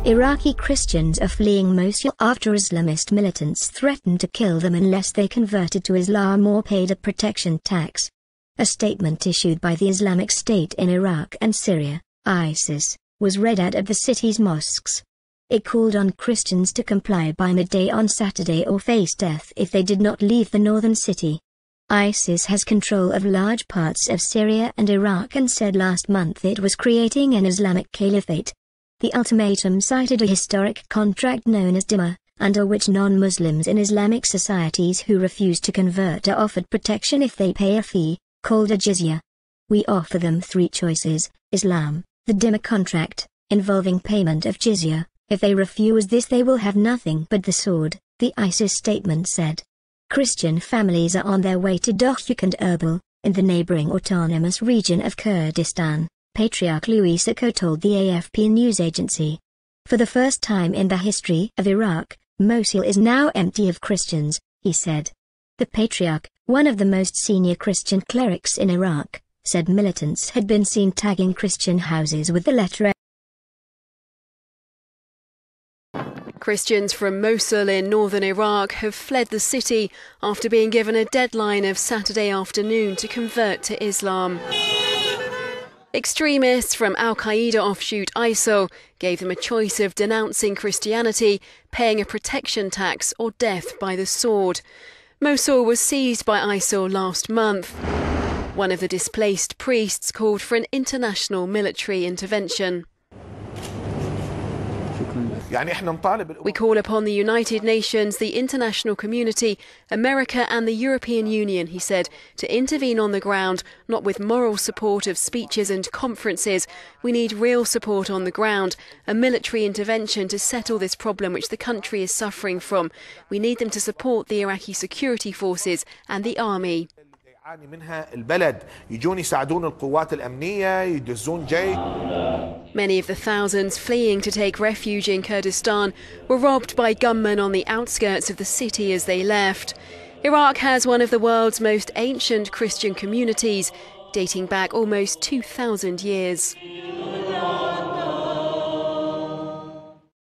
Iraqi Christians are fleeing Mosul after Islamist militants threatened to kill them unless they converted to Islam or paid a protection tax. A statement issued by the Islamic State in Iraq and Syria, ISIS, was read out of the city's mosques. It called on Christians to comply by midday on Saturday or face death if they did not leave the northern city. ISIS has control of large parts of Syria and Iraq and said last month it was creating an Islamic caliphate. The ultimatum cited a historic contract known as Dhimma, under which non-Muslims in Islamic societies who refuse to convert are offered protection if they pay a fee, called a jizya. We offer them three choices: Islam, the Dhimma contract, involving payment of jizya. If they refuse this they will have nothing but the sword, the ISIS statement said. Christian families are on their way to Dohuk and Erbil, in the neighboring autonomous region of Kurdistan, Patriarch Louis Sacco told the AFP news agency. For the first time in the history of Iraq, Mosul is now empty of Christians, he said. The Patriarch, one of the most senior Christian clerics in Iraq, said militants had been seen tagging Christian houses with the letter. Christians from Mosul in northern Iraq have fled the city after being given a deadline of Saturday afternoon to convert to Islam. Extremists from Al-Qaeda offshoot ISIL gave them a choice of denouncing Christianity, paying a protection tax, or death by the sword. Mosul was seized by ISIL last month. One of the displaced priests called for an international military intervention. We call upon the United Nations, the international community, America and the European Union, he said, to intervene on the ground, not with moral support of speeches and conferences. We need real support on the ground, a military intervention to settle this problem which the country is suffering from. We need them to support the Iraqi security forces and the army. Many of the thousands fleeing to take refuge in Kurdistan were robbed by gunmen on the outskirts of the city as they left. Iraq has one of the world's most ancient Christian communities, dating back almost 2,000 years.